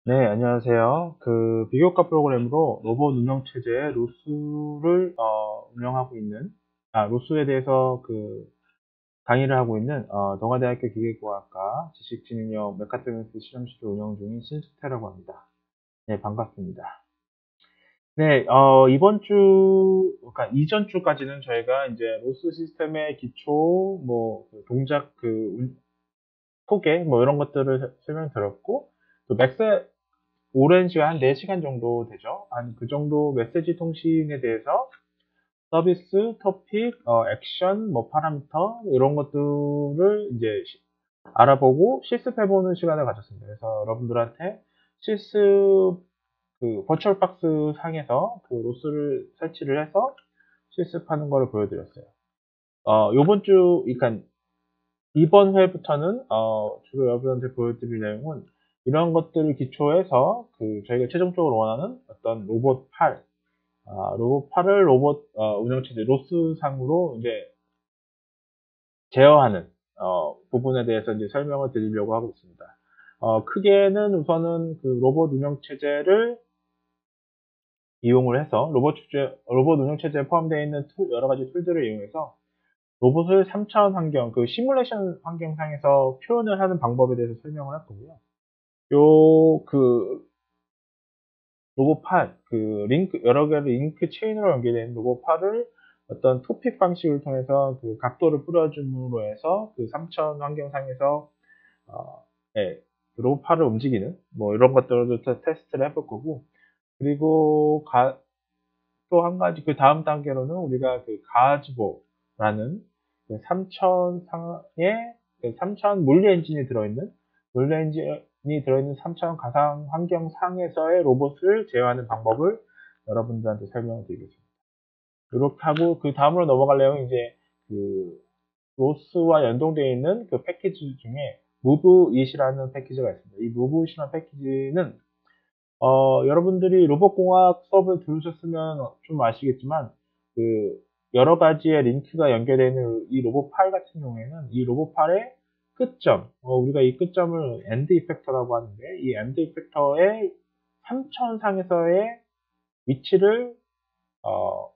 네, 안녕하세요. 비교과 프로그램으로 로봇 운영체제 로스를 운영하고 있는, 로스에 대해서 강의를 하고 있는 동아대학교 기계공학과 지식진흥형 메카트로닉스 실험실을 운영 중인 신숙태라고 합니다. 네, 반갑습니다. 네, 그러니까 이전 주까지는 저희가 이제 로스 시스템의 기초, 동작, 소개, 이런 것들을 설명드렸고, 또 맥스 오랜 시간, 한 4시간 정도 되죠. 한 그 정도 메시지 통신에 대해서 서비스, 토픽, 액션, 파라미터, 이런 것들을 이제 알아보고 실습해보는 시간을 가졌습니다. 그래서 여러분들한테 실습, 버추얼 박스 상에서 로스를 설치를 해서 실습하는 거를 보여드렸어요. 그러니까 이번 회부터는 주로 여러분한테 보여드릴 내용은 이런 것들을 기초해서 저희가 최종적으로 원하는 어떤 로봇 팔, 로봇 팔을 로봇 운영체제 로스상으로 이제 제어하는 부분에 대해서 이제 설명을 드리려고 하고 있습니다. 크게는 우선은 로봇 운영체제를 이용을 해서 로봇 운영체제에 포함되어 있는 여러 가지 툴들을 이용해서 로봇을 3차원 환경, 시뮬레이션 환경상에서 표현을 하는 방법에 대해서 설명을 할 거고요. 로봇 팔, 여러 개의 링크 체인으로 연결된 로봇 팔을 어떤 토픽 방식을 통해서 각도를 뿌려줌으로 해서 3차원 환경상에서, 어, 예, 로봇 팔을 움직이는, 이런 것들도 테스트를 해볼 거고, 그리고 또 한 가지 그 다음 단계로는 우리가 가즈보라는 3차원 상의 3차원 물리 엔진이 들어있는 3차원 가상 환경 상에서의 로봇을 제어하는 방법을 여러분들한테 설명을 드리겠습니다. 이렇게 하고 그 다음으로 넘어갈 내용은 이제 그 로스와 연동되어 있는 그 패키지 중에 무브잇이라는 패키지가 있습니다. 이 무브잇이라는 패키지는 여러분들이 로봇공학 수업을 들으셨으면 좀 아시겠지만, 그, 여러 가지의 링크가 연결되어 있는 이 로봇 파일 같은 경우에는 이 로봇 파일의 끝점, 우리가 이 끝점을 엔드 이펙터라고 하는데, 이 엔드 이펙터의 3차원상에서의 위치를, 어,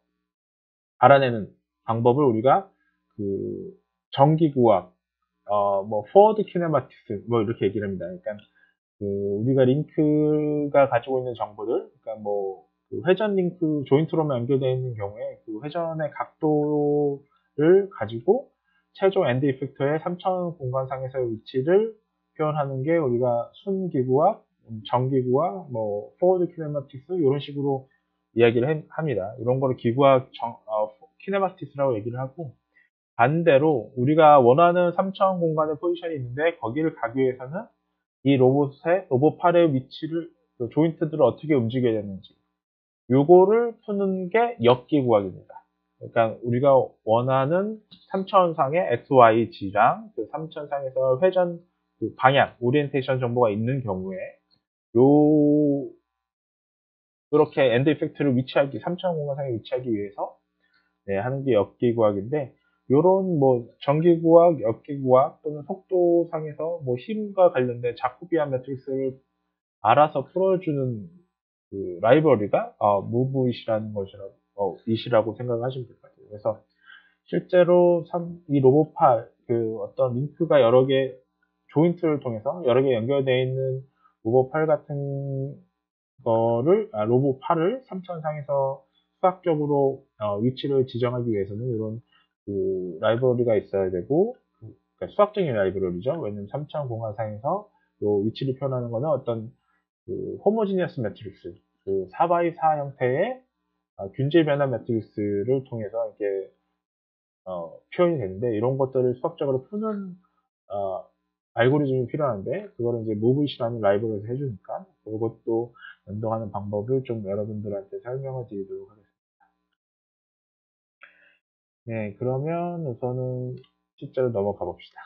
알아내는 방법을 우리가 그, 전기구학, 포워드 키네마틱스, 이렇게 얘기를 합니다. 그러니까 우리가 링크가 가지고 있는 정보들, 그러니까 회전 링크 조인트로만 연결되어 있는 경우에 회전의 각도를 가지고 최종 엔드 이펙터의 3차원 공간상에서의 위치를 표현하는 게 우리가 순기구와 정기구와 포워드 키네마틱스 이런 식으로 이야기를 합니다. 이런 거를 기구학 키네마틱스라고 얘기를 하고, 반대로 우리가 원하는 3차원 공간의 포지션이 있는데 거기를 가기 위해서는 이 로봇 팔의 위치를, 조인트들을 어떻게 움직여야 되는지, 요거를 푸는 게 역기구학입니다. 그러니까 우리가 원하는 3차원상의 XYZ랑 3차원상에서 회전, 방향, 오리엔테이션 정보가 있는 경우에, 요, 이렇게 엔드 이펙트를 3차원 공간상에 위치하기 위해서, 네, 하는 게 역기구학인데, 요런 전기구학, 역기구학 또는 속도상에서 힘과 관련된 자쿠비안 매트릭스를 알아서 풀어주는 라이브러리가 무브잇이라는 것이라고 생각하시면 될 것 같아요. 그래서 실제로 이 로봇팔 어떤 링크가 여러 개 조인트를 통해서 여러 개 연결되어 있는 로봇팔 같은 로봇팔을 3차원상에서 수학적으로 위치를 지정하기 위해서는 이런 라이브러리가 있어야 되고, 그러니까 수학적인 라이브러리죠. 왜냐면 3차원 공간상에서 요 위치를 표현하는 거는 어떤 호모지니어스 매트릭스, 4x4 형태의 균질 변화 매트릭스를 통해서 이렇게 표현이 되는데, 이런 것들을 수학적으로 푸는 어, 알고리즘이 필요한데, 그거를 이제 무브잇이라는 라이브러리에서 해주니까 그것도 연동하는 방법을 좀 여러분들한테 설명을 드리도록 하겠습니다. 네, 그러면 우선은 실제로 넘어가 봅시다.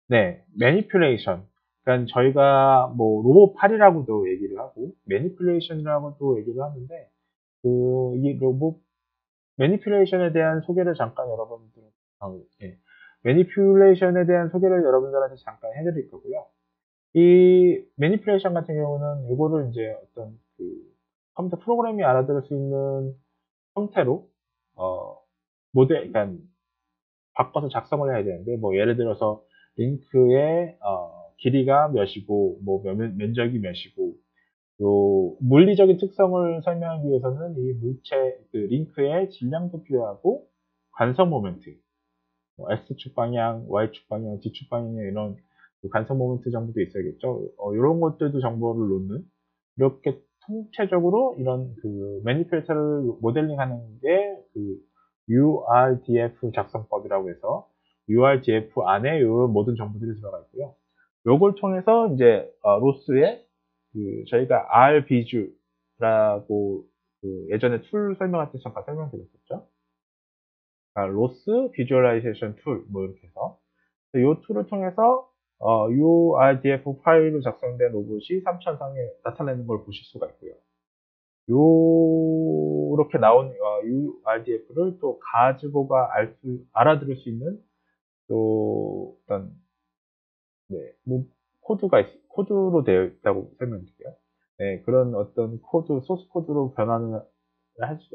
네, 매니플레이션. 그러니까 저희가 로봇팔이라고도 얘기를 하고 매니플레이션이라고도 얘기를 하는데, 이 로봇 매니플레이션에 대한 소개를 잠깐 예. 매니플레이션에 대한 소개를 여러분들한테 잠깐 해드릴 거고요. 이 매니플레이션 같은 경우는 이거를 이제 어떤 그 컴퓨터 프로그램이 알아들을 수 있는 형태로 어 모델 그러니까 바꿔서 작성을 해야 되는데 뭐 예를 들어서 링크의 길이가 몇이고 뭐 면적이 몇이고 요 물리적인 특성을 설명하기 위해서는 이 물체 그 링크의 질량도 필요하고 관성 모멘트 뭐 X축 방향, Y축 방향, D축 방향 이런 그 관성 모멘트 정보도 있어야겠죠. 이런 것들도 정보를 놓는 이렇게 통체적으로 이런 그 매니플레이터를 모델링하는 게 그 URDF 작성법이라고 해서 URDF 안에 이런 모든 정보들이 들어가 있고요. 요걸 통해서 이제 로스의 그 저희가 RB주라고 그 예전에 툴 설명할 때 잠깐 설명드렸었죠. 로스 비주얼라이제이션 툴, 뭐 이렇게 해서 이 툴을 통해서 URDF 파일로 작성된 로봇이 3000상에 나타내는 걸 보실 수가 있고요. 이렇게 나온 URDF를 또 가지고가 알아들을 수 있는 또 어떤 네, 뭐 코드로 되어 있다고 설명드릴게요. 네, 그런 어떤 소스 코드로 변환을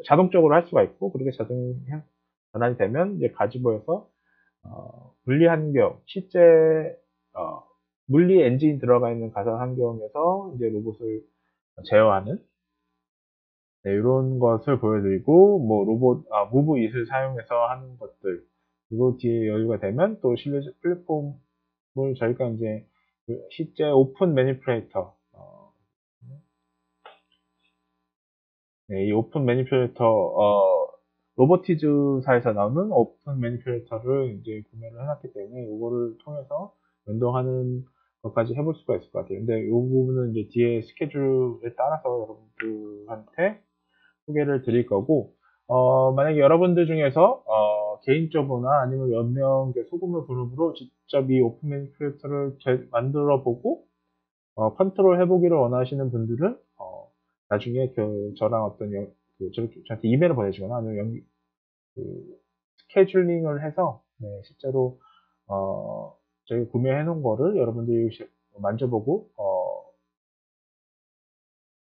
자동적으로 할 수가 있고, 그렇게 변환이 되면 이제 가지고에서 물리 환경, 실제 물리 엔진 들어가 있는 가상 환경에서 이제 로봇을 제어하는 네, 이런 것을 보여드리고 뭐 무브 이슬 사용해서 하는 것들 그리고 뒤에 여유가 되면 또 실내 플랫폼을 저희가 이제 그 실제 오픈 매니플레이터 네, 이 오픈 매니플레이터 로보티즈사에서 나오는 오픈 매니플레이터를 이제 구매를 해놨기 때문에 이거를 통해서 연동하는 것까지 해볼 수가 있을 것 같아요. 근데 이 부분은 이제 뒤에 스케줄에 따라서 여러분들한테 소개를 드릴 거고, 만약에 여러분들 중에서, 개인적으로나 아니면 몇 명의 소규모 그룹으로 직접 이 오픈 매니플레이터를 만들어 보고, 컨트롤 해보기를 원하시는 분들은, 나중에 저랑 어떤, 저한테 이메일을 보내시거나 아니면 그, 스케줄링을 해서, 네, 실제로, 저희 구매해 놓은 거를 여러분들이 만져보고,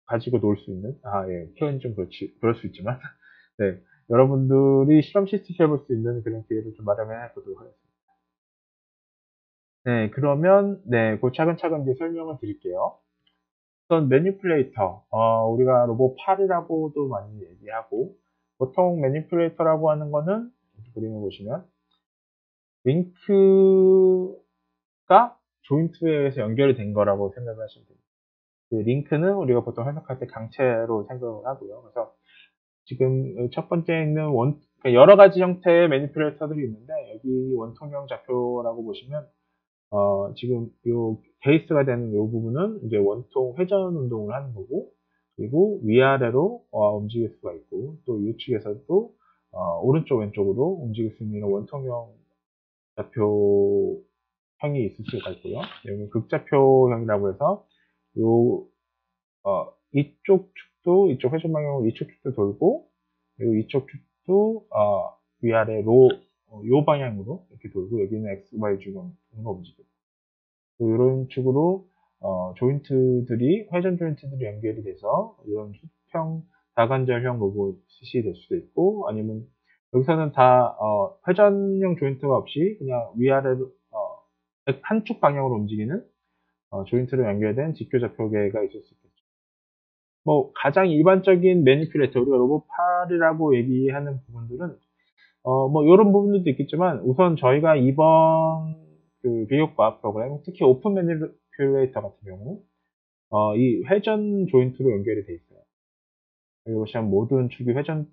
가지고 놀 수 있는, 예, 표현이 좀 그럴 수 있지만, 네, 여러분들이 실험 시스템 해볼 수 있는 그런 기회를 좀 마련해 보도록 하겠습니다. 네, 그러면, 네, 그 차근차근 이제 설명을 드릴게요. 우선 매니플레이터, 우리가 로봇 8이라고도 많이 얘기하고, 보통 매니플레이터라고 하는 거는, 그림을 보시면, 링크가 조인트에 의해서 연결이 된 거라고 생각을 하시면 됩니다. 그 링크는 우리가 보통 해석할 때 강체로 생각을 하고요. 그래서 지금 첫 번째 있는 그러니까 여러 가지 형태의 매니플레이터들이 있는데 여기 원통형 좌표라고 보시면 지금 요 베이스가 되는 요 부분은 이제 원통 회전 운동을 하는 거고 그리고 위아래로 움직일 수가 있고 또 우측에서도 오른쪽 왼쪽으로 움직일 수 있는 이런 원통형 좌표형이 있을 수가 있고요. 여기 극좌표형이라고 해서 요 이쪽 축도 이쪽 회전 방향으로 이쪽 축도 돌고 그리고 이쪽 축도 위아래로 요 방향으로 이렇게 돌고 여기는 x, y 주변으로 움직여요. 이런 식으로 조인트들이 회전 조인트들이 연결이 돼서 이런 수평 다관절형 로봇이 될 수도 있고 아니면 여기서는 다 회전형 조인트가 없이 그냥 위아래로 한축 방향으로 움직이는 조인트로 연결된 직교좌표계가 있을 수 있겠죠. 뭐 가장 일반적인 매니플레이터 우리가 로봇팔이라고 얘기하는 부분들은 뭐 이런 부분들도 있겠지만 우선 저희가 이번 그 비교과 프로그램 특히 오픈 매니플레이터 같은 경우 이 회전 조인트로 연결이 돼 있어요. 여기 보시면 모든 축이 회전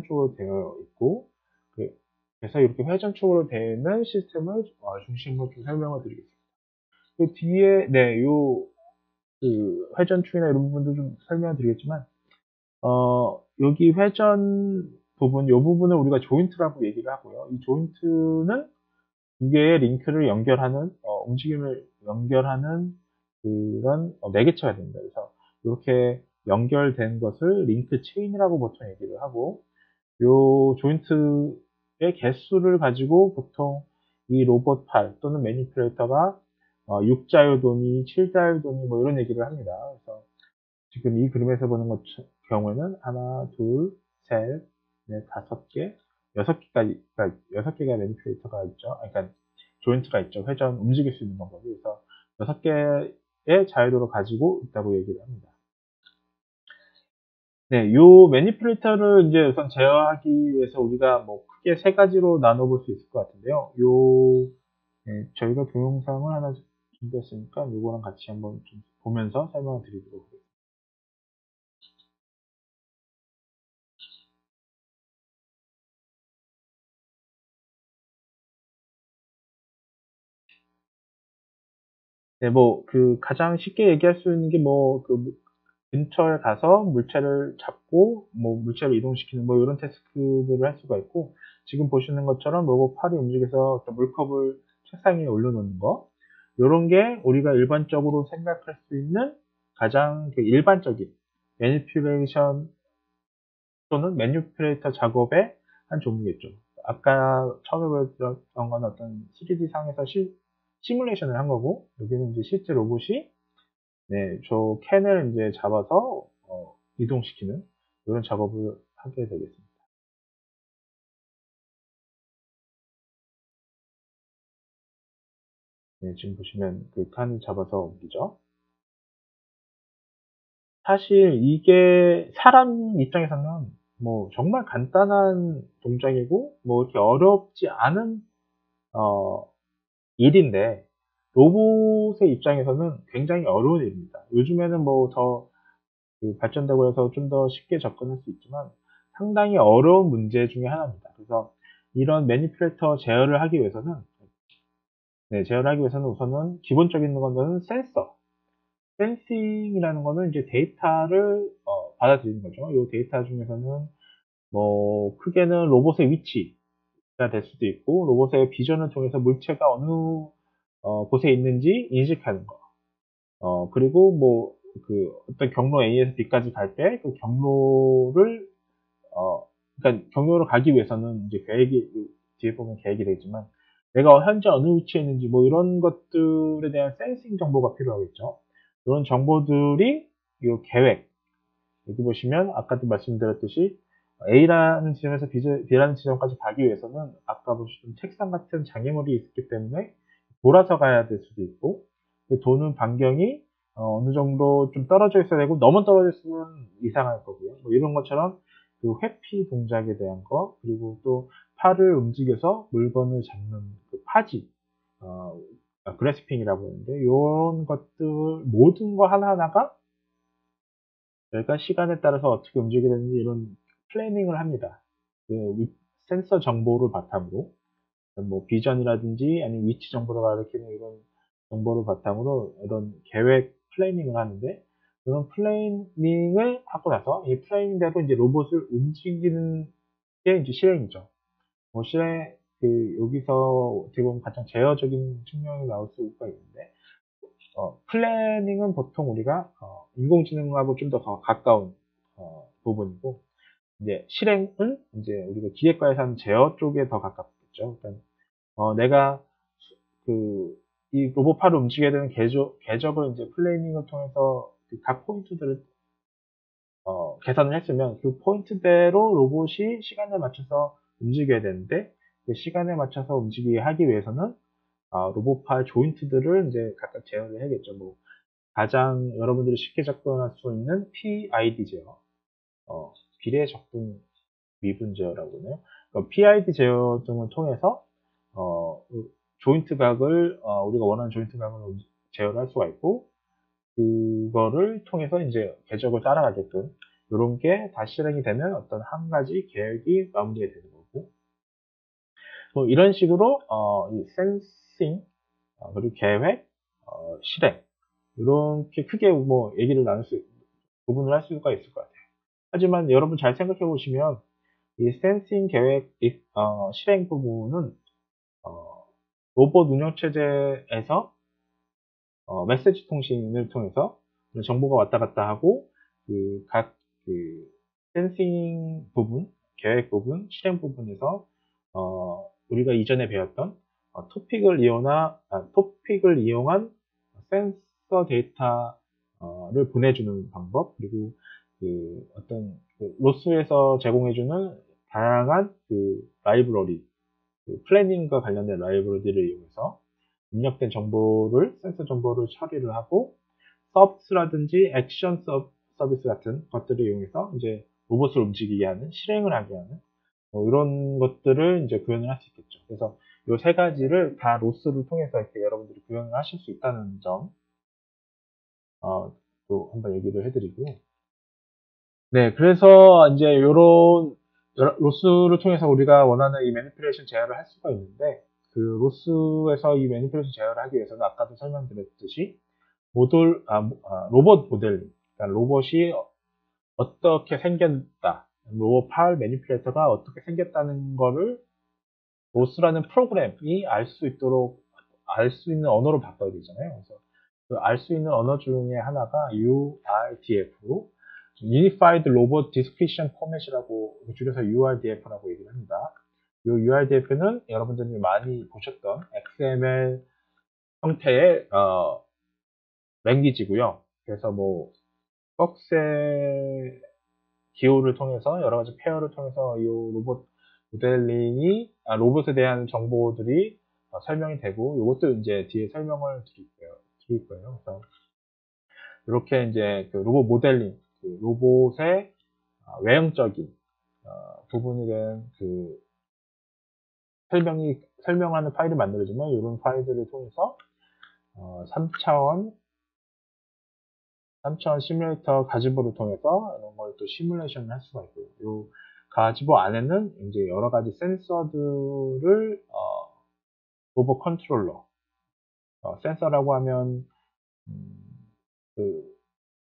쪽으로 되어 있고 그래서 이렇게 회전 쪽으로 되어 있는 시스템을 중심으로 좀 설명을 드리겠습니다. 그 뒤에 요 그 회전축이나 이런 부분도 좀 설명을 드리겠지만 여기 회전 부분, 이 부분을 우리가 조인트라고 얘기를 하고요. 이 조인트는 두 개의 링크를 연결하는, 움직임을 연결하는 그런 매개체가 됩니다. 그래서 이렇게 연결된 것을 링크 체인이라고 보통 얘기를 하고, 이 조인트의 개수를 가지고 보통 이 로봇 팔 또는 매니플레이터가 6자유도니 7자유도니 뭐 이런 얘기를 합니다. 그래서 지금 이 그림에서 보는 경우에는 하나, 둘, 셋, 넷, 다섯 개, 여섯 개까지, 그러니까 6개가 매니플레이터가 있죠. 그러니까 조인트가 있죠. 회전 움직일 수 있는 방법이. 그래서 6개의 자유도를 가지고 있다고 얘기를 합니다. 네, 요 매니플레이터를 이제 우선 제어하기 위해서 우리가 뭐 크게 세 가지로 나눠볼 수 있을 것 같은데요. 네, 저희가 동영상을 하나 준비했으니까 요거랑 같이 한번 좀 보면서 설명을 드리도록 하겠습니다. 네, 뭐, 가장 쉽게 얘기할 수 있는 게 뭐, 근처에 가서 물체를 잡고, 뭐, 물체를 이동시키는 뭐, 이런 태스크들을 할 수가 있고, 지금 보시는 것처럼 로봇 팔이 움직여서 어떤 물컵을 책상 위에 올려놓는 거, 요런 게 우리가 일반적으로 생각할 수 있는 가장 일반적인 매니퓨레이션 또는 매니퓨레이터 작업의 한 종류겠죠. 아까 처음에 보여드렸던 건 어떤 3D 상에서 시뮬레이션을 한 거고, 여기는 이제 실제 로봇이 네, 저 캔을 이제 잡아서 이동시키는 이런 작업을 하게 되겠습니다. 네, 지금 보시면 그 칸을 잡아서 옮기죠. 사실 이게 사람 입장에서는 뭐 정말 간단한 동작이고 뭐 이렇게 어렵지 않은 어, 일인데 로봇의 입장에서는 굉장히 어려운 일입니다. 요즘에는 뭐 더 발전되고 해서 좀 더 쉽게 접근할 수 있지만 상당히 어려운 문제 중에 하나입니다. 그래서 이런 매니플레이터 제어를 하기 위해서는 네, 제어를 하기 위해서는 우선은 기본적인 거는 센서, 센싱이라는 거는 이제 데이터를 받아들이는 거죠. 이 데이터 중에서는 뭐 크게는 로봇의 위치가 될 수도 있고 로봇의 비전을 통해서 물체가 어느 곳에 있는지 인식하는 거. 그리고 뭐 어떤 경로 A에서 B까지 갈 때 그 경로를 그러니까 경로를 가기 위해서는 이제 계획이 뒤에 보면 계획이 되지만 내가 현재 어느 위치에 있는지 뭐 이런 것들에 대한 센싱 정보가 필요하겠죠. 이런 정보들이 이 계획 여기 보시면 아까도 말씀드렸듯이 A라는 지점에서 B라는 지점까지 가기 위해서는 아까 보시던 책상 같은 장애물이 있기 때문에 돌아서 가야 될 수도 있고 도는 반경이 어느 정도 좀 떨어져 있어야 되고 너무 떨어져 있으면 이상할 거고요. 뭐 이런 것처럼 회피 동작에 대한 거 그리고 또 팔을 움직여서 물건을 잡는 파지 어, 그래스핑이라고 하는데 이런 것들 모든 거 하나하나가 내가 시간에 따라서 어떻게 움직이게 되는지 이런 플래닝을 합니다. 센서 정보를 바탕으로 뭐 비전이라든지 아니면 위치 정보를 가리키는 이런 정보를 바탕으로 이런 계획 플래닝을 하는데 그런 플래닝을 하고 나서 이 플래닝대로 이제 로봇을 움직이는 게 이제 실행이죠. 뭐 실행 여기서 어떻게 보면 가장 제어적인 측면이 나올 수가 있는데 플래닝은 보통 우리가 인공지능하고 좀 더 가까운 부분이고 이제 실행은 이제 우리가 기획과에서 하는 제어 쪽에 더 가깝겠죠. 그러니까 내가 이 로봇팔을 움직여야 되는 궤적을 이제 플래닝을 통해서 각 포인트들을 계산을 했으면 그 포인트대로 로봇이 시간에 맞춰서 움직여야 되는데 그 시간에 맞춰서 움직이게 하기 위해서는 로봇팔 조인트들을 이제 각각 제어를 해야겠죠. 뭐 가장 여러분들이 쉽게 접근할 수 있는 PID 제어, 비례 적분 미분 제어라고 하네요. PID 제어 등을 통해서 조인트 각을 우리가 원하는 조인트 각을 제어를 할 수가 있고 그거를 통해서 이제 궤적을 따라가게끔 이런 게 다 실행이 되면 어떤 한 가지 계획이 마무리가 되는 거고 뭐 이런 식으로 이 센싱 그리고 계획, 실행 이렇게 크게 뭐 얘기를 구분을 할 수가 있을 것 같아요. 하지만 여러분 잘 생각해 보시면 이 센싱 계획 실행 부분은 어, 로봇 운영 체제에서 메시지 통신을 통해서 정보가 왔다 갔다 하고 각 센싱 부분, 계획 부분, 실행 부분에서 우리가 이전에 배웠던 토픽을 이용한 센서 데이터를 보내주는 방법, 그리고 어떤 로스에서 제공해주는 다양한 라이브러리, 플래닝과 관련된 라이브러리를 이용해서 입력된 정보를, 센서 정보를 처리를 하고, 서비스라든지 액션 서비스 같은 것들을 이용해서 이제 로봇을 움직이게 하는, 실행을 하게 하는, 이런 것들을 이제 구현을 할 수 있겠죠. 그래서 이 세 가지를 다 로스를 통해서 이렇게 여러분들이 구현을 하실 수 있다는 점, 또 한번 얘기를 해드리고요. 네, 그래서 이제 요런 로스를 통해서 우리가 원하는 이 매니플레이션 제어를 할 수가 있는데, 그 로스에서 이 매니플레이션 제어를 하기 위해서는 아까도 설명드렸듯이 로봇 모델링, 그러니까 로봇이 어떻게 생겼다, 로봇 파일 매니플레이터가 어떻게 생겼다는 거를 로스라는 프로그램이 알 수 있는 언어로 바꿔야 되잖아요. 그래서 그 알 수 있는 언어 중에 하나가 URDF, Unified Robot Description Format이라고 줄여서 URDF라고 얘기를 합니다. 이 URDF는 여러분들이 많이 보셨던 XML 형태의 랭귀지고요. 그래서 뭐 꺽쇠 기호를 통해서 여러 가지 페어를 통해서 이 로봇 로봇에 대한 정보들이 설명이 되고, 이것도 이제 뒤에 설명을 드릴 거예요. 그래서 이렇게 이제 로봇 모델링, 로봇의 외형적인 부분에 대한 설명하는 파일을 만들어주면, 이런 파일들을 통해서 3차원 시뮬레이터 가지보를 통해서 이런 걸 또 시뮬레이션을 할 수가 있고요. 이 가지보 안에는 이제 여러 가지 센서들을 로봇 컨트롤러, 센서라고 하면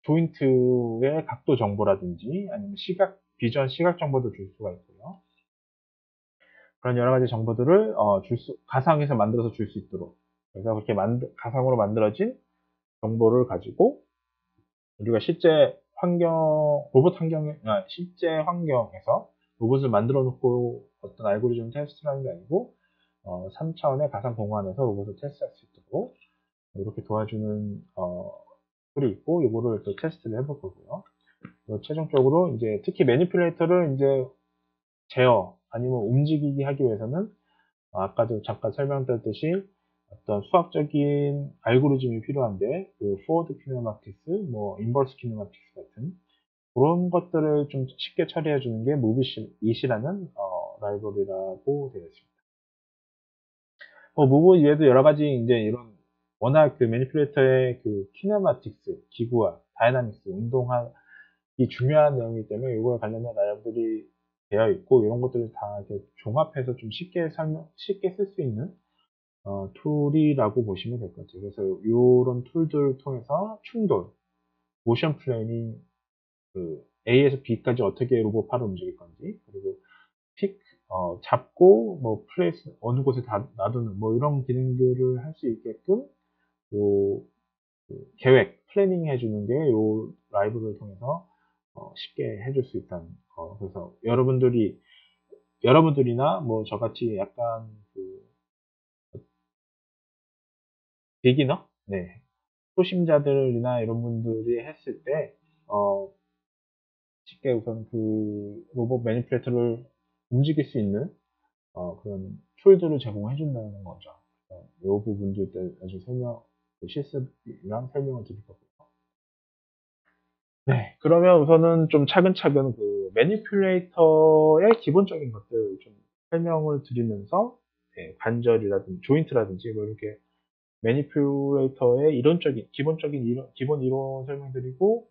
조인트의 각도 정보라든지 아니면 비전 시각 정보도 줄 수가 있고요. 그런 여러 가지 정보들을 가상에서 만들어서 줄 수 있도록, 그래서 그렇게 가상으로 만들어진 정보를 가지고 우리가 실제 실제 환경에서 로봇을 만들어 놓고 어떤 알고리즘 테스트를 하는 게 아니고, 3차원의 가상 공간에서 로봇을 테스트할 수 있도록 이렇게 도와주는 툴이 있고, 이거를 또 테스트를 해볼 거고요. 최종적으로 이제 특히 매니플레이터를 이제 제어 아니면 움직이게 하기 위해서는 아까도 잠깐 설명드렸듯이 어떤 수학적인 알고리즘이 필요한데, 포워드 키네마틱스, 뭐 인버스 키네마틱스 같은 그런 것들을 좀 쉽게 처리해 주는 게 무브잇이라는 라이브러리라고 되어 있습니다. 무브 외에도 여러 가지 이제 이런 워낙 매니플레이터의 키네마틱스, 기구화, 다이나믹스, 운동하기 중요한 내용이기 때문에 이거에 관련된 라이브러리들이 되어 있고, 이런 것들을 다 이렇게 종합해서 좀 쉽게 쓸 수 있는 툴이라고 보시면 될 것 같아요. 그래서 이런 툴들을 통해서 충돌, 모션 플래닝, A에서 B까지 어떻게 로봇파를 움직일 건지, 그리고 잡고 뭐 플레이스 어느 곳에 놔두는 뭐 이런 기능들을 할 수 있게끔 요 계획, 플래닝 해주는 게 요 라이브를 통해서 쉽게 해줄 수 있다는 거. 그래서 여러분들이나 뭐 저같이 약간 비기너? 네. 초심자들이나 이런 분들이 했을 때, 쉽게 우선 로봇 매니플레이터를 움직일 수 있는, 그런 툴들을 제공해 준다는 거죠. 이 부분들 아주 실습이랑 설명을 드릴 거고요. 네. 그러면 우선은 좀 차근차근 매니플레이터의 기본적인 것들 좀 설명을 드리면서, 네, 관절이라든지, 조인트라든지, 뭐 이렇게 매니플레이터의 기본 이론 설명드리고,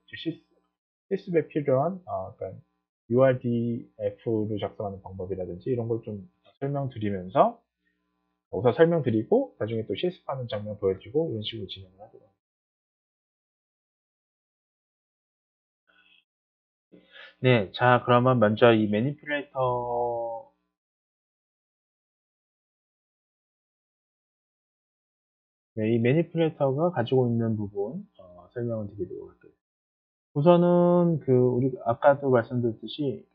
실습에 필요한 그러니까 URDF를 작성하는 방법이라든지 이런 걸 좀 설명드리면서, 우선 설명드리고 나중에 또 실습하는 장면 보여주고 이런 식으로 진행을 하도록 합니다. 네, 자 그러면 먼저 이 매니플레이터가 가지고 있는 부분 설명을 드리도록 할게요. 우선은 우리 아까도 말씀드렸듯이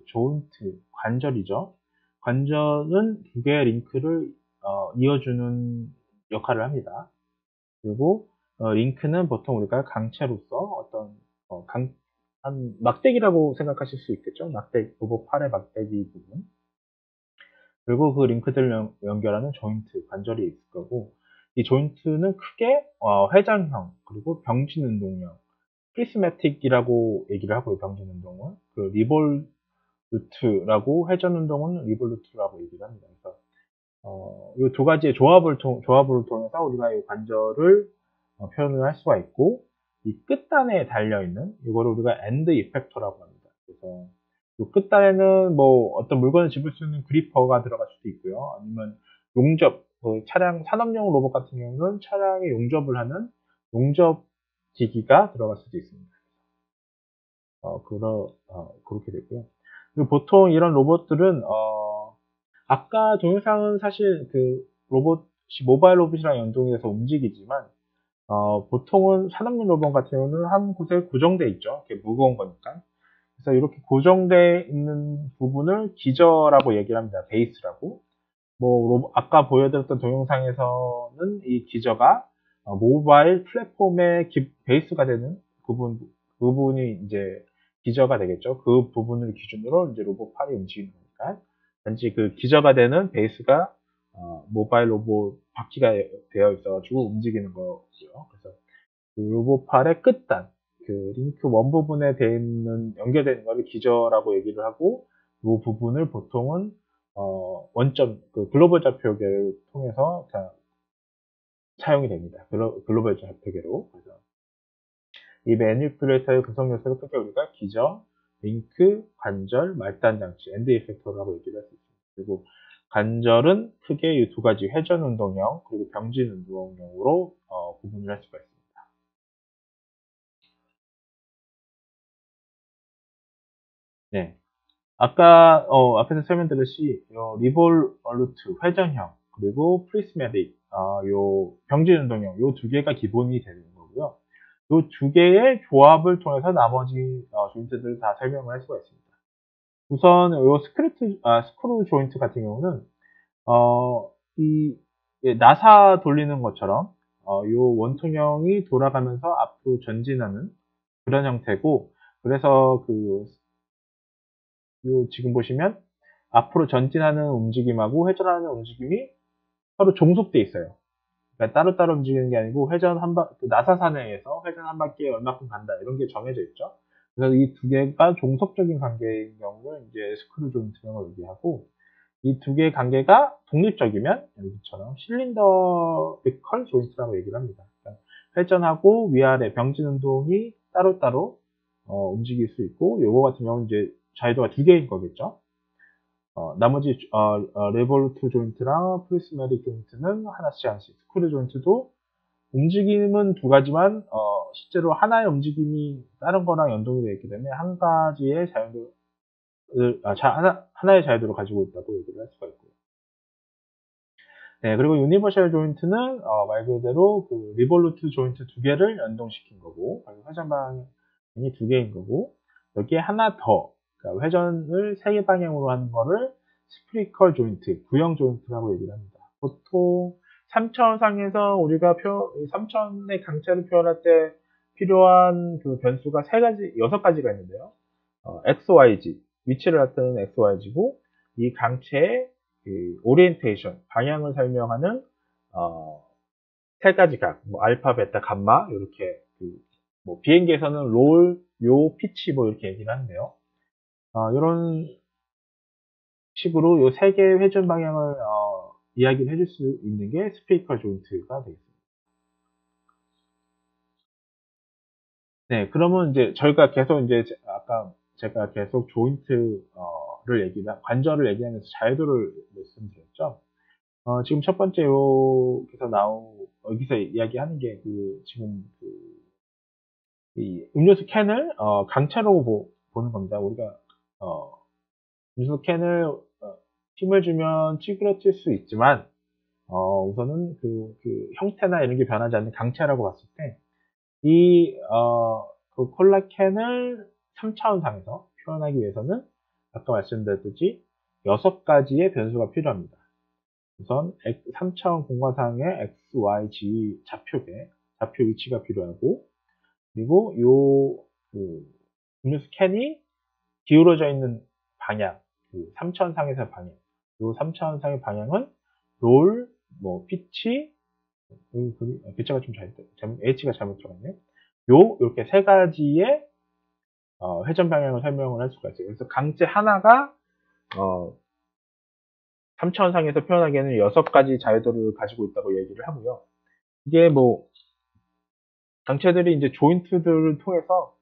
조인트 관절이죠. 관절은 두 개의 링크를 이어주는 역할을 합니다. 그리고 링크는 보통 우리가 강체로서 어떤 한 막대기라고 생각하실 수 있겠죠. 막대기, 로봇 팔의 막대기 부분. 그리고 그 링크들을 연결하는 조인트, 관절이 있을 거고, 이 조인트는 크게 회전형, 그리고 병진 운동형, 프리스매틱이라고 얘기를 하고요. 병진 운동은 그 리볼루트라고, 회전 운동은 리볼루트라고 얘기를 합니다. 그래서 이 두 가지의 조합을 통해서 우리가 이 관절을 표현을 할 수가 있고, 이 끝단에 달려있는 이거를 우리가 엔드 이펙터라고 합니다. 그래서 이 끝단에는 뭐 어떤 물건을 집을 수 있는 그리퍼가 들어갈 수도 있고요. 아니면 용접, 차량 산업용 로봇 같은 경우는 차량에 용접을 하는 용접 기기가 들어갈 수도 있습니다. 그렇게 되고요. 그리고 보통 이런 로봇들은 아까 동영상은 사실 그 로봇이 모바일 로봇이랑 연동이 돼서 움직이지만 보통은 산업용 로봇 같은 경우는 한 곳에 고정돼 있죠. 이렇게 무거운 거니까. 그래서 이렇게 고정돼 있는 부분을 기저라고 얘기를 합니다. 베이스라고. 아까 보여드렸던 동영상에서는 이 기저가 모바일 플랫폼의 베이스가 되는 부분이 이제 기저가 되겠죠. 그 부분을 기준으로 이제 로봇 팔이 움직이는 거니까. 단지 그 기저가 되는 베이스가 모바일 로봇 바퀴가 되어 있어가지고 움직이는 거고요. 그래서 그 로봇 팔의 끝단, 그 링크 원 부분에 돼 있는 연결되는 거를 기저라고 얘기를 하고, 이 부분을 보통은 원점, 그 글로벌 좌표계를 통해서 사용이 됩니다. 글로벌 좌표계로. 그래서 이 매니플레이터의 구성 요소를 크게 우리가 기저, 링크, 관절, 말단 장치, 엔드 이펙터라고 얘기를 할 수 있습니다. 그리고 관절은 크게 이 두 가지 회전 운동형 그리고 병진 운동형으로 구분을 할 수가 있습니다. 네. 아까 앞에서 설명드렸듯이 리볼루트 회전형 그리고 프리스매틱 요 병진 운동형 요 두 개가 기본이 되는 거고요. 요 두 개의 조합을 통해서 나머지 조인트들을 다 설명을 할 수가 있습니다. 우선 요 스크루 조인트 같은 경우는 이 나사 돌리는 것처럼 요 원통형이 돌아가면서 앞으로 전진하는 그런 형태고, 그래서 지금 보시면 앞으로 전진하는 움직임하고 회전하는 움직임이 서로 종속돼 있어요. 그러니까 따로따로 움직이는 게 아니고 나사선에 의해서 회전 한 바퀴에 얼마큼 간다 이런 게 정해져 있죠. 그래서 이 두 개가 종속적인 관계인 경우를 이제 스크류 조인트라고 얘기하고, 이 두 개의 관계가 독립적이면 여기처럼 실린더리컬 조인트라고 얘기를 합니다. 그러니까 회전하고 위아래 병진 운동이 따로따로 움직일 수 있고, 요거 같은 경우는 이제 자유도가 두 개인 거겠죠. 나머지 레볼루트 조인트랑 프리스매틱 조인트는 하나씩. 스크류 조인트도 움직임은 두 가지만 실제로 하나의 움직임이 다른 거랑 연동이 되어 있기 때문에 한 가지의 하나의 자유도를 가지고 있다고 얘기를 할 수가 있고요. 네, 그리고 유니버셜 조인트는 말 그대로 그 리볼루트 조인트 두 개를 연동시킨 거고, 회전 방향이 두 개인 거고, 여기에 하나 더, 그러니까 회전을 세 개 방향으로 하는 거를 스프리컬 조인트, 구형 조인트라고 얘기를 합니다. 보통 3차원상에서 우리가 3차원의 강체를 표현할 때 필요한 그 변수가 여섯 가지가 있는데요. XYZ, 위치를 나타내는 XYZ고, 이 강체의 그 오리엔테이션, 방향을 설명하는 세 가지 각, 알파, 베타, 감마 이렇게 비행기에서는 롤, 피치 이렇게 얘기를 하는데요. 이런 식으로 이 세 개의 회전 방향을 이야기를 해줄 수 있는 게 스피리컬 조인트가 되겠습니다. 네, 그러면 이제 저희가 계속 이제 아까 제가 계속 관절을 얘기하면서 자유도를 말씀드렸죠. 지금 첫 번째 여기서 이야기하는 게 지금 이 음료수 캔을 강체로 보는 겁니다. 우리가 음료수 캔을 힘을 주면 찌그러질 수 있지만 우선은 그 형태나 이런 게 변하지 않는 강체라고 봤을 때 그 콜라 캔을 3차원상에서 표현하기 위해서는 아까 말씀드렸듯이 6가지의 변수가 필요합니다. 우선 3차원 공간상의 x, y, z 좌표 위치가 필요하고, 그리고 그 음료수 캔이 기울어져 있는 방향, 그 3차원상에서의 방향. 요 3차원상의 방향은 롤, 뭐 피치, 글자가 좀 H가 잘못 들어갔네. 이렇게 세 가지의 회전 방향을 설명을 할 수가 있어요. 그래서 강체 하나가 3차원상에서 표현하기에는 6가지 자유도를 가지고 있다고 얘기를 하고요. 이게 뭐 강체들이 이제 조인트들을 통해서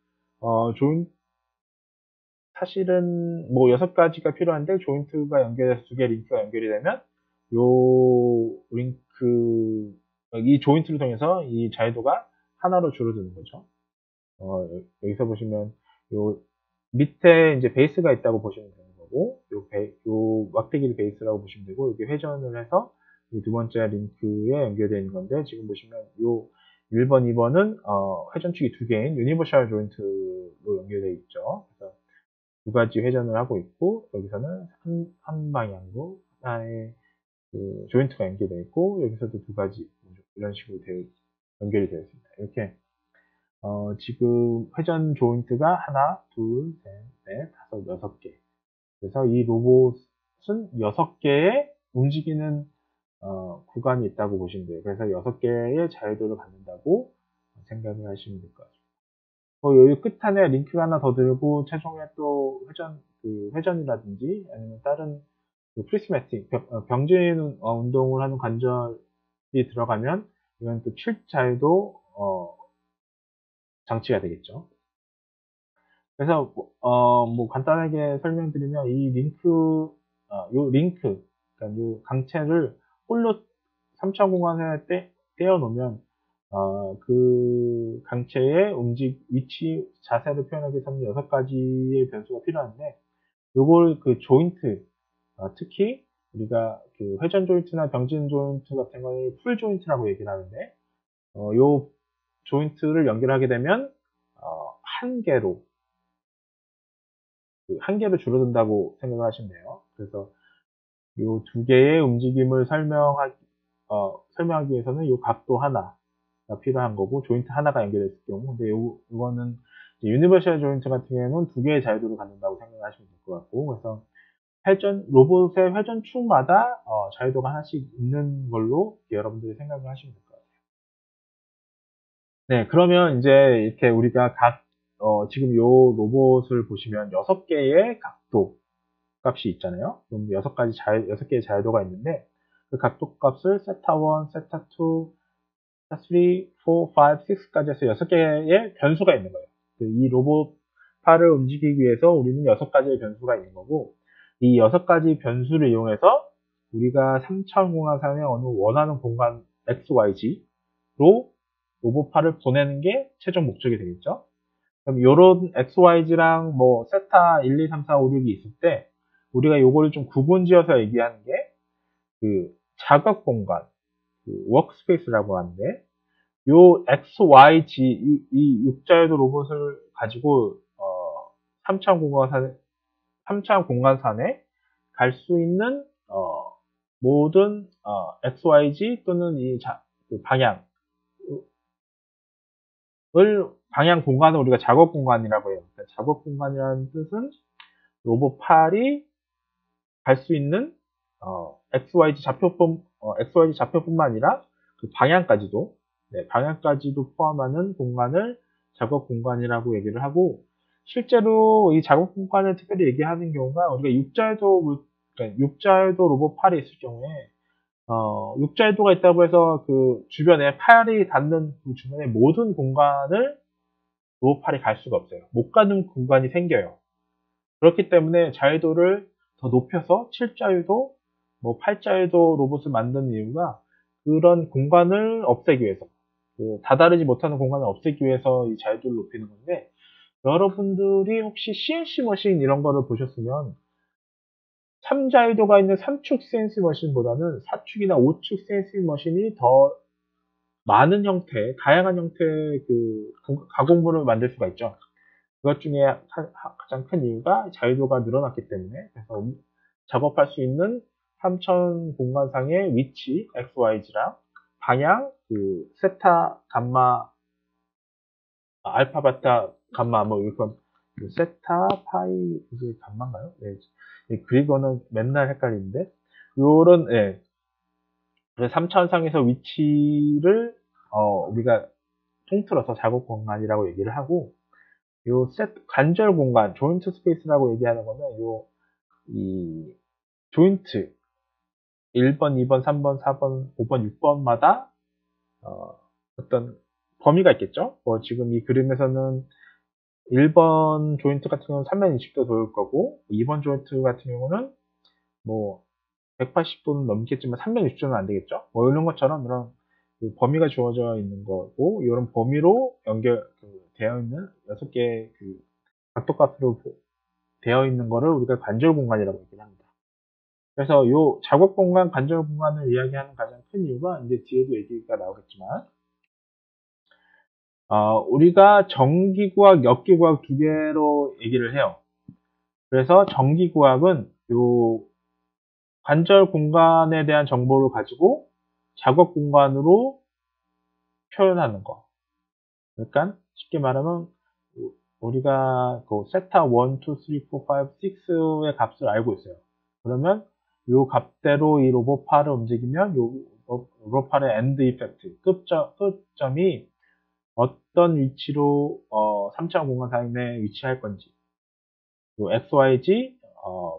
사실은 뭐 6가지가 필요한데 조인트가 연결돼서 2개 링크가 연결이 되면 요 링크 이 조인트를 통해서 이 자유도가 하나로 줄어드는 거죠. 여기서 보시면 요 밑에 이제 베이스가 있다고 보시면 되는 거고, 요 막대기를 베이스라고 보시면 되고, 이게 회전을 해서 이 두 번째 링크에 연결되어 있는 건데, 지금 보시면 요 1번, 2번은 회전축이 2개인 유니버셜 조인트로 연결되어 있죠. 그래서 두 가지 회전을 하고 있고, 여기서는 한 방향으로 하나의 그 조인트가 연결되어 있고, 여기서도 두 가지 이런 식으로 연결이 되어 있습니다. 이렇게 지금 회전 조인트가 하나, 둘, 셋, 넷, 다섯, 6개. 그래서 이 로봇은 6개의 움직이는 구간이 있다고 보시면 돼요. 그래서 6개의 자유도를 갖는다고 생각을 하시면 될 것 같습니다. 여기 끝판에 링크가 하나 더 들고 최종에 또 회전이라든지 아니면 다른 프리스매틱, 병진 운동을 하는 관절이 들어가면 이건 또 출자유도 장치가 되겠죠. 그래서 뭐 간단하게 설명드리면 이 링크, 그러니까 요 강체를 홀로 3차 공간에 떼어 놓으면 그 강체의 위치, 자세를 표현하기 위해서는 6가지의 변수가 필요한데, 요걸 그 조인트, 특히 우리가 그 회전 조인트나 병진 조인트 같은 거는 풀 조인트라고 얘기를 하는데, 요 조인트를 연결하게 되면 한 개로 한 개로 줄어든다고 생각을 하시면 돼요. 그래서 이 두 개의 움직임을 설명하기 위해서는 이 각도 하나가 필요한 거고, 조인트 하나가 연결됐을 경우, 근데 이거는 유니버셜 조인트 같은 경우에는 두 개의 자유도를 갖는다고 생각하시면 될 것 같고, 그래서 로봇의 회전축마다 자유도가 하나씩 있는 걸로 여러분들이 생각을 하시면 될 것 같아요. 네, 그러면 이제 이렇게 우리가 지금 요 로봇을 보시면 6개의 각도 값이 있잖아요. 그럼 6개의 자유도가 있는데, 그 각도 값을 세타 1, 세타 2, 세타 3, 4, 5, 6까지 해서 6개의 변수가 있는 거예요. 이 로봇 팔을 움직이기 위해서 우리는 6가지의 변수가 있는 거고, 이 6가지 변수를 이용해서 우리가 3차원 공간상의 어느 원하는 공간 XYZ로 로봇 팔을 보내는 게 최종 목적이 되겠죠. 그럼 요런 XYZ랑 뭐 세타 1, 2, 3, 4, 5, 6이 있을 때 우리가 요거를 좀 구분지어서 얘기하는 게 그 작업 공간, 그 워크스페이스라고 하는데, 요 XYZ 이 6자유도 로봇을 가지고 3차원 공간산에 갈 수 있는 모든 XYZ 또는 그 방향 공간을 우리가 작업 공간이라고 해요. 그러니까 작업 공간이라는 뜻은 로봇 팔이 갈 수 있는 XYZ 좌표뿐만 아니라 그 방향까지도, 방향까지도 포함하는 공간을 작업 공간이라고 얘기를 하고, 실제로 이 작업 공간을 특별히 얘기하는 경우가 우리가 육자유도 로봇 팔이 있을 경우에 육자유도가 있다고 해서 그 주변에 팔이 닿는 그 주변의 모든 공간을 로봇 팔이 갈 수가 없어요. 못 가는 공간이 생겨요. 그렇기 때문에 자유도를 더 높여서 7자유도, 뭐 8자유도 로봇을 만드는 이유가 그런 공간을 없애기 위해서, 다다르지 못하는 공간을 없애기 위해서 이 자유도를 높이는 건데, 여러분들이 혹시 CNC 머신 이런 거를 보셨으면 3자유도가 있는 3축 CNC 머신보다는 4축이나 5축 CNC 머신이 더 많은 다양한 형태의 그 가공물을 만들 수가 있죠. 그것 중에 가장 큰 이유가 자유도가 늘어났기 때문에, 그래서 작업할 수 있는 3차원 공간상의 위치 XYZ랑 방향 세타, 감마, 알파, 베타, 감마 이건 세타, 파이 이게 감마인가요? 네. 그리고는 맨날 헷갈리는데 요런 3차원상에서 위치를 우리가 통틀어서 작업 공간이라고 얘기를 하고 관절 공간, 조인트 스페이스라고 얘기하는 거는 이 조인트 1번, 2번, 3번, 4번, 5번, 6번마다 어떤 범위가 있겠죠? 지금 이 그림에서는 1번 조인트 같은 경우는 360도 돌 거고 2번 조인트 같은 경우는 180도는 넘겠지만 360도는 안 되겠죠? 이런 것처럼 이런 범위가 주어져 있는 거고 이런 범위로 되어 있는 6개의 각도값으로 되어 있는 거를 우리가 관절 공간이라고 얘기를 합니다. 그래서 요 작업 공간, 관절 공간을 이야기하는 가장 큰 이유가 이제 뒤에도 얘기가 나오겠지만 우리가 정기구학, 역기구학 두 개로 얘기를 해요. 그래서 정기구학은 요 관절 공간에 대한 정보를 가지고 작업 공간으로 표현하는 거. 그러니까 쉽게 말하면 우리가 세타 1, 2, 3, 4, 5, 6의 값을 알고 있어요. 그러면 이 값대로 이 로봇팔을 움직이면 이 로봇팔의 엔드 이펙트, 끝점이 어떤 위치로 3차원 공간 내에 위치할 건지 요 XYZ,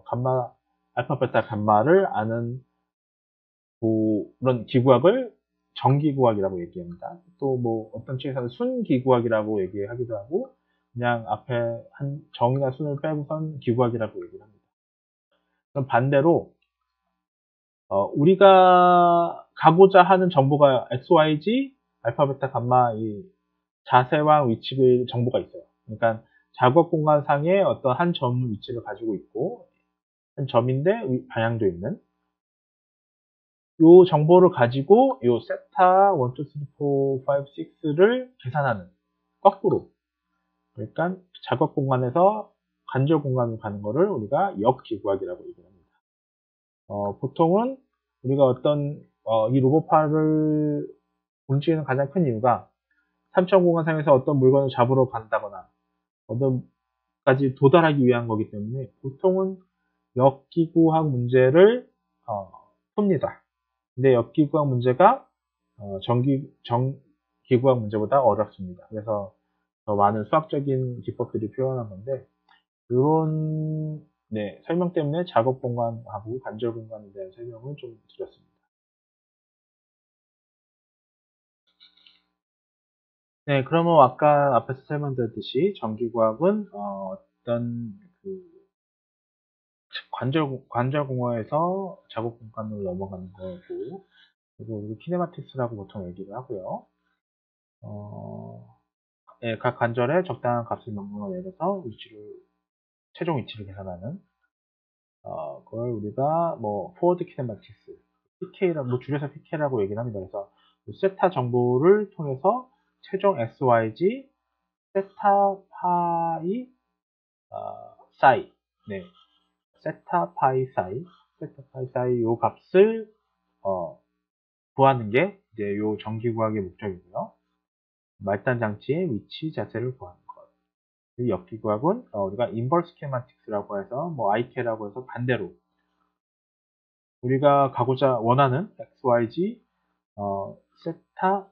감마, 알파, 베타, 감마를 아는 그런 기구학을 정기구학이라고 얘기합니다. 또 어떤 책에서는 순기구학이라고 얘기하기도 하고 그냥 앞에 한 정이나 순을 빼고선 기구학이라고 얘기를 합니다. 그럼 반대로 우리가 가고자 하는 정보가 XYZ, 알파, 베타, 감마 이 자세와 위치의 정보가 있어요. 그러니까 작업 공간상에 어떤 한 점 위치를 가지고 있고 한 점인데 방향도 있는 요 정보를 가지고 요 세타 1, 2, 3, 4, 5, 6를 계산하는 거꾸로 그러니까 작업 공간에서 관절 공간으로 가는 거를 우리가 역기구학이라고 얘기합니다. 보통은 우리가 어떤 이 로봇팔을 움직이는 가장 큰 이유가 3차원 공간상에서 어떤 물건을 잡으러 간다거나 어떤 까지 도달하기 위한 거기 때문에 보통은 역기구학 문제를 풉니다. 근데 역기구학 문제가 정기구학 문제보다 어렵습니다. 그래서 더 많은 수학적인 기법들이 필요한 건데 이런 설명 때문에 작업 공간하고 관절 공간에 대한 설명을 좀 드렸습니다. 네, 그러면 아까 앞에서 설명드렸듯이 정기구학은 어떤 관절 공허에서 작업 공간으로 넘어가는 거고 그리고 키네마틱스라고 보통 얘기를 하고요. 각 관절에 적당한 값을 명령을 내려서 최종 위치를 계산하는 그걸 우리가 포워드 키네마틱스 PK라고 줄여서 PK라고 얘기를 합니다. 그래서 세타 정보를 통해서 최종 XYZ 세타 파이 사이 세타 파이 사이 요 값을 구하는 게 이제 요 정기구학의 목적이고요. 말단 장치의 위치 자체를 구하는 것. 이 역기구학은 우리가 인버스 스키마틱스라고 해서 IK라고 해서 반대로 우리가 가고자 원하는 XYZ 세타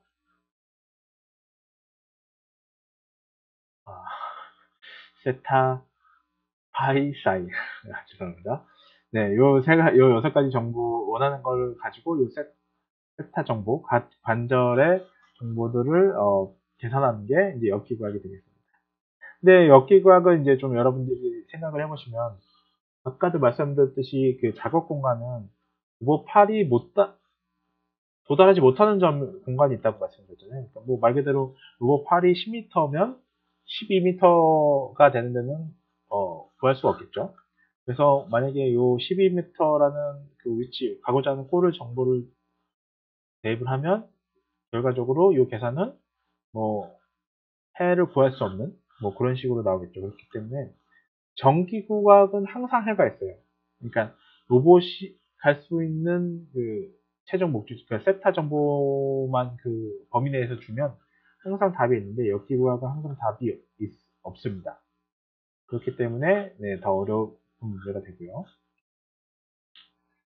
세타 파이 사이 죄송합니다. 네, 요 6가지 정보 원하는 걸 가지고 요 세타 정보, 관절의 정보들을 계산하는 게 이제 역기구학이 되겠습니다. 근데 역기구학은 이제 좀 여러분들이 생각을 해보시면 아까도 말씀드렸듯이 그 작업 공간은 팔이 도달하지 못하는 공간이 있다고 말씀드렸잖아요. 그러니까 말 그대로 팔이 10m면 12m가 되는 데는 구할 수가 없겠죠. 그래서 만약에 요 12m라는 그 위치, 가고자 하는 골을 정보를 대입을 하면 결과적으로 이 계산은 해를 구할 수 없는 그런 식으로 나오겠죠. 그렇기 때문에 정기구학은 항상 해가 있어요. 그러니까 로봇이 갈 수 있는 그 최종 목적, 그 세타 정보만 그 범위 내에서 주면 항상 답이 있는데 역기구학은 항상 답이 없습니다. 그렇기 때문에 네, 더 어려운 문제가 되고요.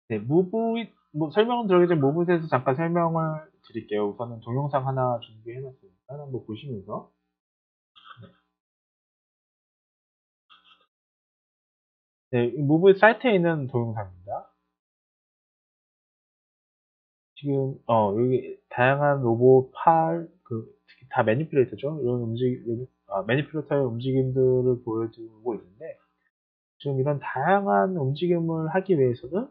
네, 뭐 설명은 들어가기 전에 무브에 대해서 잠깐 설명을 드릴게요. 우선은 동영상 하나 준비해놨으니까 한번 보시면서. 네, 이 무브 사이트에 있는 동영상입니다. 지금 여기 다양한 로봇 특히 다 매니플레이터죠. 이런 매니플레이터의 움직임들을 보여주고 있는데 지금 이런 다양한 움직임을 하기 위해서는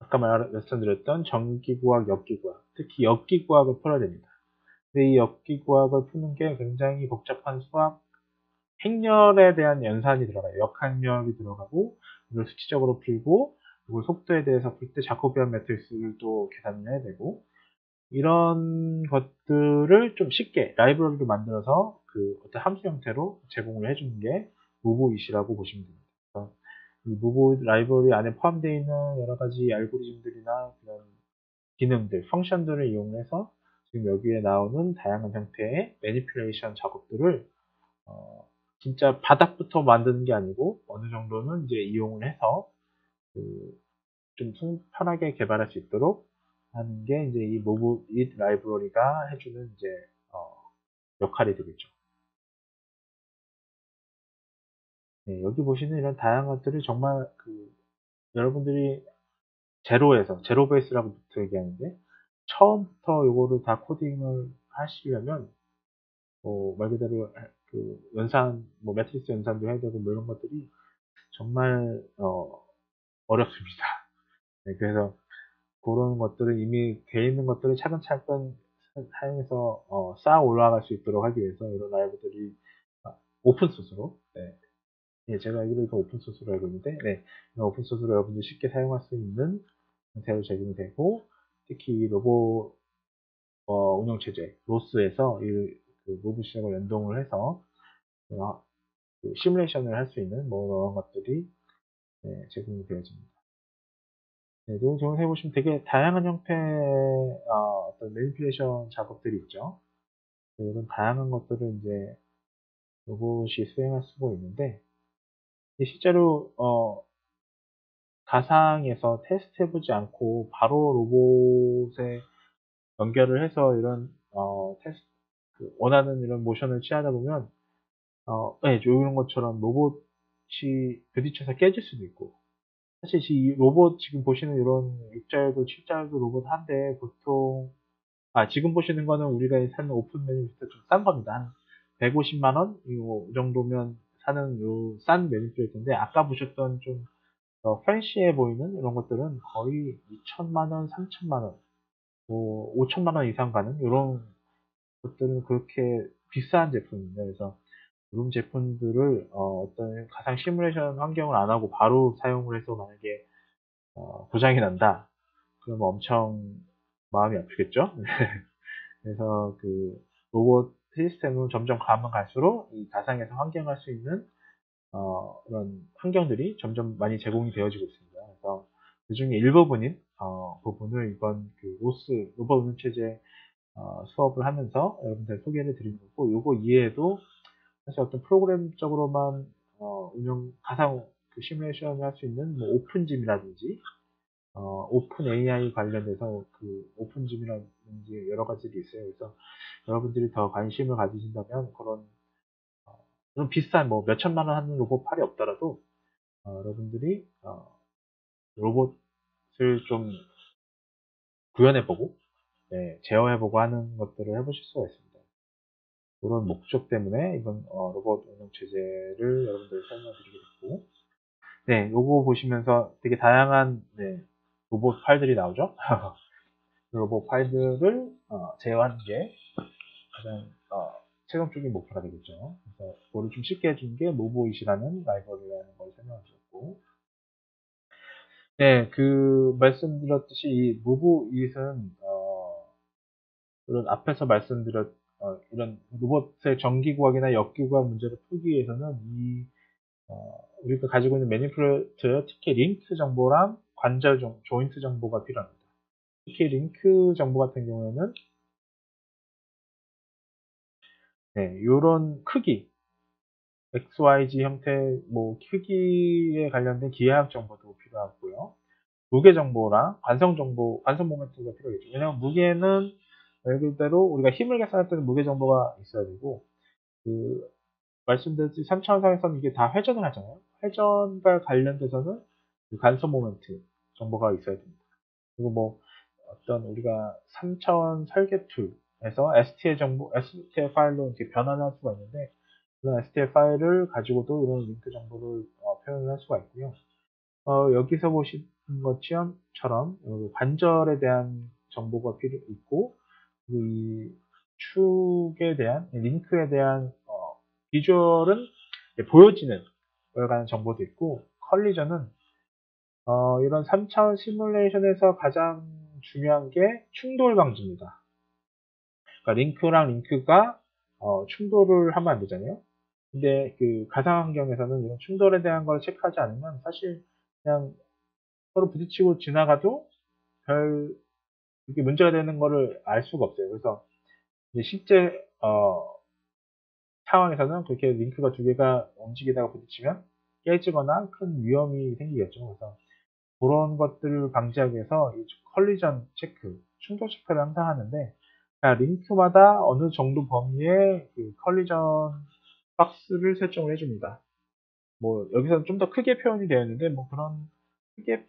아까 말씀드렸던 전기구학, 역기구학, 특히 역기구학을 풀어야 됩니다. 근데 이 역기구학을 푸는 게 굉장히 복잡한 수학 행렬에 대한 연산이 들어가요. 역학렬이 들어가고 이걸 수치적으로 풀고 이걸 속도에 대해서 풀 때 자코비안 매트릭스를 또 계산을 해야 되고 이런 것들을 좀 쉽게 라이브러리를 만들어서 그 어떤 함수 형태로 제공을 해주는 게 무브잇이라고 보시면 됩니다. 그래서 이 무브 라이브러리 안에 포함되어 있는 여러 가지 알고리즘들이나 그런 기능들, 펑션들을 이용해서 지금 여기에 나오는 다양한 형태의 매니플레이션 작업들을 어, 진짜 바닥부터 만드는 게 아니고 어느 정도는 이제 이용을 해서 좀 편하게 개발할 수 있도록 하는 게 이제 이 모브 잇 라이브러리가 해주는 이제 어, 역할이 되겠죠. 네, 여기 보시는 이런 다양한 것들이 정말 여러분들이 제로 베이스라고 얘기하는데 처음부터 이거를 다 코딩을 하시려면 말 그대로 뭐 매트리스 연산도 해야 되고 뭐 이런 것들이 정말 어렵습니다. 네, 그래서 그런 것들을 이미 돼 있는 것들을 차근차근 사용해서 쌓아 올라갈 수 있도록 하기 위해서 이런 라이브들이 오픈 소스로 예, 제가 알기로 이거 오픈 소스로 알고 있는데 이런 오픈 소스로 여러분들이 쉽게 사용할 수 있는 형태로 제공이 되고 특히 이 로봇 운영체제 로스에서 그 로봇 시험을 연동을 해서 시뮬레이션을 할 수 있는 뭐 이런 것들이 제공이 되어집니다. 네, 내용 적용해 보시면 되게 다양한 형태의 어떤 매니플레이션 작업들이 있죠. 이런 다양한 것들을 이제 로봇이 수행할 수가 있는데 실제로 가상에서 테스트해보지 않고 바로 로봇에 연결을 해서 이런 테스트 원하는 이런 모션을 취하다 보면 네, 이런 것처럼 로봇이 부딪혀서 깨질 수도 있고 사실 이 로봇 지금 보시는 이런 6자열도 7자열도 로봇 한대 보통 지금 보시는 거는 우리가 사는 오픈 매니플레이터 좀 싼 겁니다. 한 150만 원? 이 정도면 사는 싼 매니플레이터인데 아까 보셨던 좀 팬시해 보이는 이런 것들은 거의 2천만 원, 3천만 원, 뭐 5천만 원 이상 가는 이런 것들은 그렇게 비싼 제품입니다. 그래서 이런 제품들을 어떤 가상 시뮬레이션 환경을 안 하고 바로 사용을 해서 만약에 고장이 난다. 그러면 엄청 마음이 아프겠죠? 그래서 로봇 시스템은 점점 가면 갈수록 이 가상에서 환경할 수 있는 그런 환경들이 점점 많이 제공이 되어지고 있습니다. 그래서 그 중에 일부분인 부분을 이번 로봇 운영 체제 수업을 하면서 여러분들 소개를 드리는 거고, 요거 이외에도 사실 어떤 프로그램적으로만 가상 시뮬레이션을 할 수 있는 뭐 오픈짐이라든지 오픈 AI 관련돼서 오픈짐이라든지 여러 가지들이 있어요. 그래서 여러분들이 더 관심을 가지신다면 그런 비싼 뭐 몇천만 원 하는 로봇 팔이 없더라도 여러분들이 로봇을 좀 구현해보고 제어해보고 하는 것들을 해보실 수가 있습니다. 그런 목적 때문에 이번 로봇 운영 체제를 여러분들 설명드리게 됐고 요거 보시면서 되게 다양한 로봇 파일들이 나오죠. 로봇 파일들을 제어하는 게 가장 최종적인 목표가 되겠죠. 그래서 그거를 좀 쉽게 해주는 게 모브잇이라는 라이브러리라는 걸 설명드렸고 말씀드렸듯이 이 모브잇은 이런 앞에서 말씀드렸 이런 로봇의 전기구학이나 역기구학 문제를 풀기 위해서는 우리가 가지고 있는 매니플레이터 특히 링크 정보랑 관절 조인트 정보가 필요합니다. 특히 링크 정보 같은 경우에는 네, 이런 크기, XYZ 형태 뭐 크기에 관련된 기하학 정보도 필요하고요. 무게 정보랑 관성 정보, 관성 모멘트가 필요하겠죠. 왜냐하면 무게는 말 그대로 우리가 힘을 계산할 때는 무게 정보가 있어야 되고, 그 말씀드렸듯이 3차원상에서는 이게 다 회전을 하잖아요. 회전과 관련돼서는 그 관성 모멘트 정보가 있어야 됩니다. 그리고 뭐 어떤 우리가 3차원 설계 툴에서 STL 정보, STL 파일로 이렇게 변환을 할 수가 있는데, 그런 STL 파일을 가지고도 이런 링크 정보를 표현을 할 수가 있고요. 여기서 보시는 것처럼 관절에 대한 정보가 필요 있고, 그리고 이 축에 대한 링크에 대한 비주얼은 보여지는 거에 관한 정보도 있고, 컬리전은 이런 3차원 시뮬레이션에서 가장 중요한 게 충돌 방지입니다. 그러니까 링크랑 링크가 충돌을 하면 안 되잖아요. 근데 그 가상 환경에서는 이런 충돌에 대한 걸 체크하지 않으면 사실 그냥 서로 부딪히고 지나가도 별 이게 문제가 되는 거를 알 수가 없어요. 그래서 이제 실제 상황에서는 그렇게 링크가 두 개가 움직이다가 부딪히면 깨지거나 큰 위험이 생기겠죠. 그래서 그런 것들을 방지하기 위해서 이 컬리전 체크, 충돌 체크를 항상 하는데, 링크마다 어느 정도 범위의 그 컬리전 박스를 설정을 해줍니다. 뭐 여기서는 좀 더 크게 표현이 되어 있는데, 뭐 그런 크게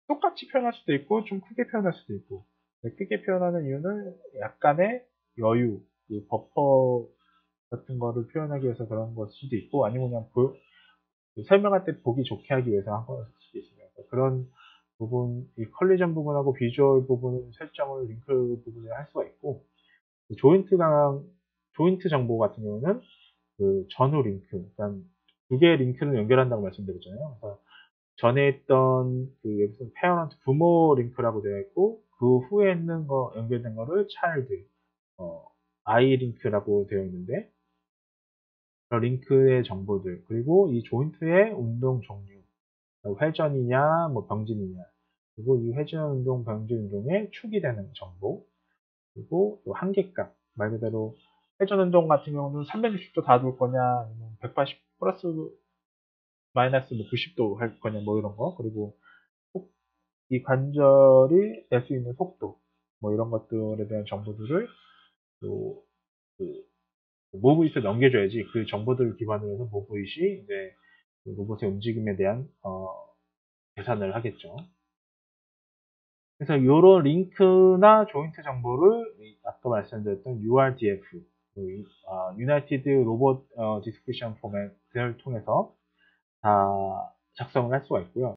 똑같이 표현할 수도 있고 좀 크게 표현할 수도 있고, 크게 표현하는 이유는 약간의 여유, 그 버퍼 같은 거를 표현하기 위해서 그런 걸 수도 있고, 아니면 그냥 설명할 때 보기 좋게 하기 위해서 한 거일 수도 있습니다. 그런 부분, 이 컬리전 부분하고 비주얼 부분 설정을 링크 부분에 할 수가 있고, 조인트 정보 같은 경우는 그 전후 링크, 그러니까 두 개의 링크를 연결한다고 말씀드렸잖아요. 그래서 전에 있던 그 여기서 페어런트 부모 링크라고 되어 있고, 그 후에 있는 거 연결된 거를 차일드 아이 링크라고 되어 있는데, 링크의 정보들, 그리고 이 조인트의 운동 종류, 회전이냐 뭐 병진이냐, 그리고 이 회전 운동 병진 운동의 축이 되는 정보, 그리고 또 한계값, 말 그대로 회전 운동 같은 경우는 360도 다 돌 거냐, 아니면 180 플러스 마이너스 뭐 90도 할 거냐, 뭐 이런 거, 그리고 이 관절이 낼 수 있는 속도, 뭐 이런 것들에 대한 정보들을 또 그 모브잇에 넘겨줘야지, 그 정보들을 기반으로 해서 모브잇이 이제 그 로봇의 움직임에 대한 계산을 하겠죠. 그래서 이런 링크나 조인트 정보를 아까 말씀드렸던 URDF, United Robot Description Format을 통해서 다 작성을 할 수가 있고요.